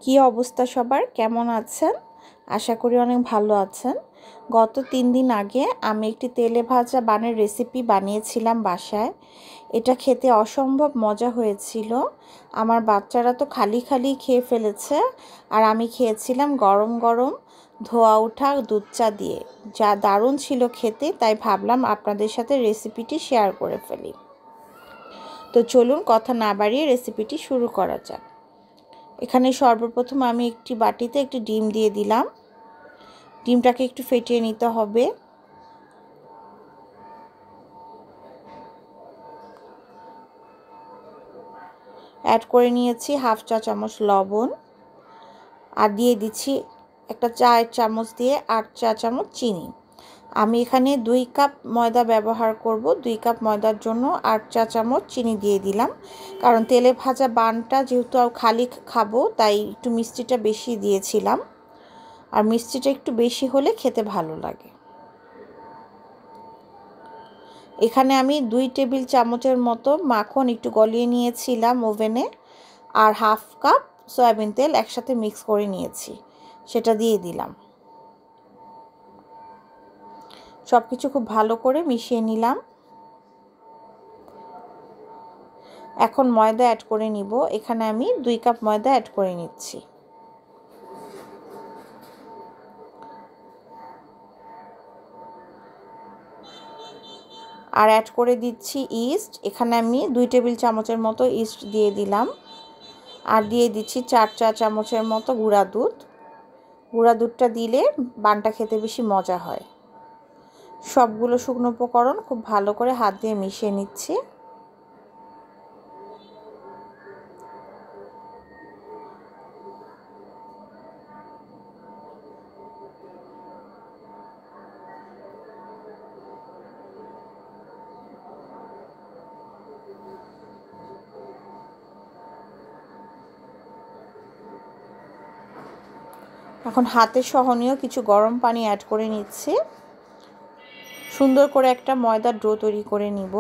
কি অবস্থা সবার, কেমন আছেন? আশা করি অনেক ভালো আছেন। গত 3 দিন আগে আমি একটি তেলে ভাজা বানের রেসিপি বানিয়েছিলাম বাসায়। এটা খেতে অসম্ভব মজা হয়েছিল। আমার বাচ্চারা তো খালি খালি খেয়ে ফেলেছে, আর আমি খেয়েছিলাম গরম গরম ধোয়া ওঠা দুধ চা দিয়ে। যা দারুণ ছিল খেতে, তাই ভাবলাম আপনাদের সাথে রেসিপিটি শেয়ার করে ফেলি। তো চলুন কথা না বাড়িয়ে রেসিপিটি শুরু করা যাক। এখানে সর্বপ্রথম আমি একটি বাটিতে একটি ডিম দিয়ে দিলাম। ডিমটাকে একটু ফেটিয়ে নিতে হবে। অ্যাড করে নিয়েছি হাফ চা চামচ লবণ, আর দিয়ে দিচ্ছি একটা চায়ের চামচ দিয়ে 8 চা চামচ চিনি। আমি এখানে 2 কাপ ময়দা ব্যবহার করব। 2 কাপ ময়দার জন্য 8 চা চামচ চিনি দিয়ে দিলাম, কারণ তেলে ভাজা বানটা যেহেতু খালি খাবো, তাই একটু মিষ্টিটা বেশি দিয়েছিলাম, আর মিষ্টিটা একটু বেশি হলে খেতে ভালো লাগে। এখানে আমি 2 টেবিল চামচের মতো মাখন একটু গলিয়ে নিয়েছিলাম ওভেনে, আর হাফ কাপ সয়াবিন তেল একসাথে মিক্স করে নিয়েছি, সেটা দিয়ে দিলাম। সব কিছু খুব ভালো করে মিশিয়ে নিলাম। এখন ময়দা অ্যাড করে নিব। এখানে আমি 2 কাপ ময়দা অ্যাড করে নিচ্ছি। আর অ্যাড করে দিচ্ছি ইস্ট। এখানে আমি 2 টেবিল চামচের মতো ইস্ট দিয়ে দিলাম, আর দিয়ে দিচ্ছি 4 চা চামচের মতো গুঁড়া দুধ। গুঁড়া দুধটা দিলে বানটা খেতে বেশি মজা হয়। সবগুলো শুকনো উপকরণ খুব ভালো করে হাত দিয়ে মিশিয়ে নিচ্ছি। এখন হাতে সহনীয় কিছু গরম পানি অ্যাড করে নিচ্ছি। সুন্দর করে একটা ময়দার ডো তৈরি করে নিব।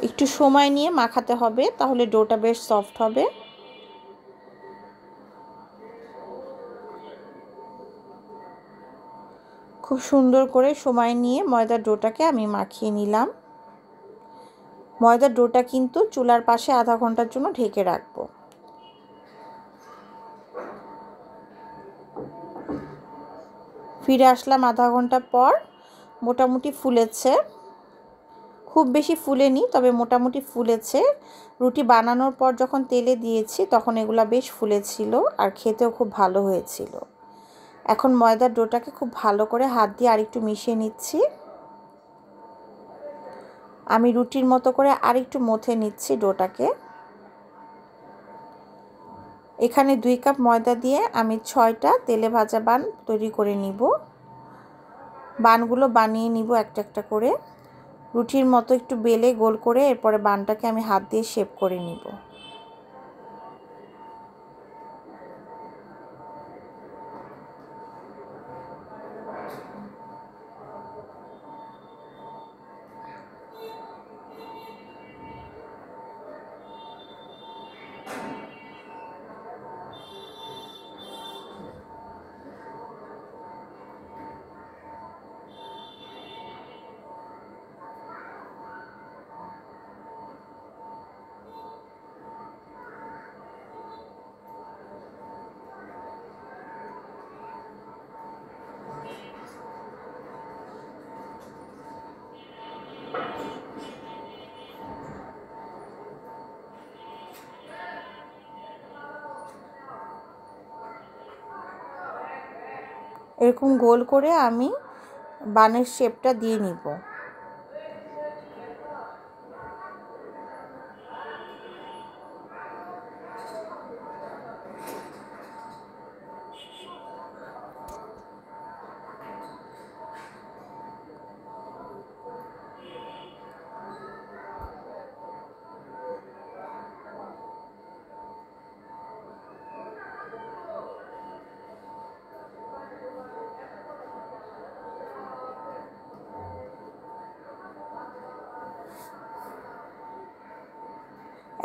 একটু সময় নিয়ে মাখাতে হবে, তাহলে ডোটা বেশ সফট হবে। খুব সুন্দর করে সময় নিয়ে ময়দার ডোটাকে আমি মাখিয়ে নিলাম। ময়দার ডোটা কিন্তু চুলার পাশে আধা ঘন্টার জন্য ঢেকে রাখবো। ফিরে আসলাম আধা ঘন্টা পর। মোটামুটি ফুলেছে, খুব বেশি ফুলেনি, তবে মোটামুটি ফুলেছে। রুটি বানানোর পর যখন তেলে দিয়েছি তখন এগুলা বেশ ফুলেছিল, আর খেতেও খুব ভালো হয়েছিল। এখন ময়দার ডোটাকে খুব ভালো করে হাত দিয়ে আরেকটু মিশিয়ে নিচ্ছি। আমি রুটির মতো করে আরেকটু মথে নিচ্ছি ডোটাকে। এখানে 2 কাপ ময়দা দিয়ে আমি 6টা তেলে ভাজা বান তৈরি করে নিব। বানগুলো বানিয়ে নিব একটা একটা করে, রুটির মতো একটু বেলে গোল করে। এরপরে বানটাকে আমি হাত দিয়ে শেপ করে নিব। এরকম গোল করে আমি বানের শেপটা দিয়ে নিব।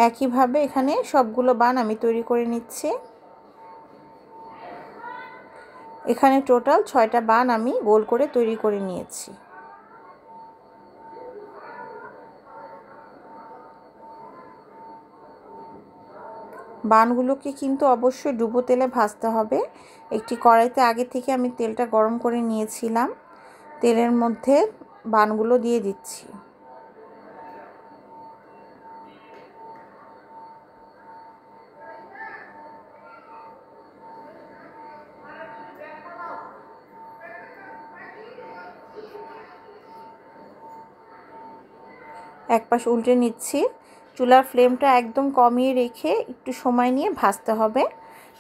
একইভাবে এখানে সবগুলো বান আমি তৈরি করে নিচ্ছি। এখানে টোটাল 6টা বান আমি গোল করে তৈরি করে নিয়েছি। বানগুলোকে কিন্তু অবশ্যই ডুবো তেলে ভাজতে হবে। একটি কড়াইতে আগে থেকে আমি তেলটা গরম করে নিয়েছিলাম। তেলের মধ্যে বানগুলো দিয়ে দিচ্ছি। এক পাশ উল্টে নিচ্ছি। চুলার ফ্লেমটা একদম কমিয়ে রেখে একটু সময় নিয়ে ভাজতে হবে,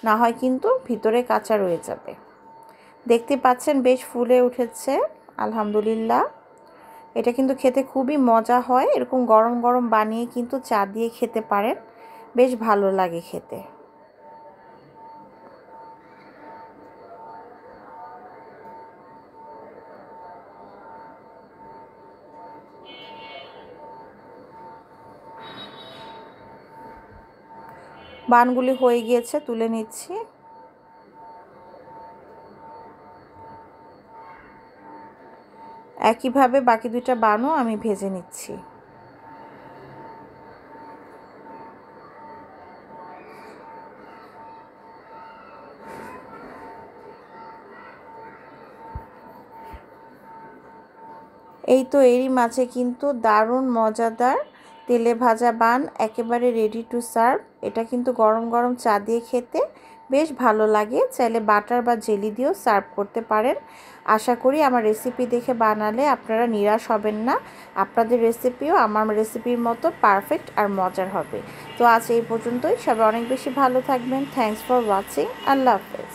না হয় কিন্তু ভিতরে কাঁচা রয়ে যাবে। দেখতে পাচ্ছেন বেশ ফুলে উঠেছে, আলহামদুলিল্লাহ। এটা কিন্তু খেতে খুবই মজা হয়। এরকম গরম গরম বানিয়ে কিন্তু চা দিয়ে খেতে পারেন, বেশ ভালো লাগে খেতে। বানগুলি হয়ে গিয়েছে, তুলে নিচ্ছি। একইভাবে বাকি দুইটা বানও আমি ভেজে নিচ্ছি। এই তো এরই মাঝে কিন্তু দারুণ মজাদার তেলে ভাজা বান একেবারে রেডি টু সার্ভ। এটা কিন্তু গরম গরম চা দিয়ে খেতে বেশ ভালো লাগে। চাইলে বাটার বা জেলি দিয়েও সার্ভ করতে পারেন। আশা করি আমার রেসিপি দেখে বানালে আপনারা নিরাশ হবেন না। আপনাদের রেসিপিও আমার রেসিপির মতো পারফেক্ট আর মজার হবে। তো আজ এই পর্যন্তই। সবাই অনেক বেশি ভালো থাকবেন। Thanks for watching. আল্লাহ হাফেজ।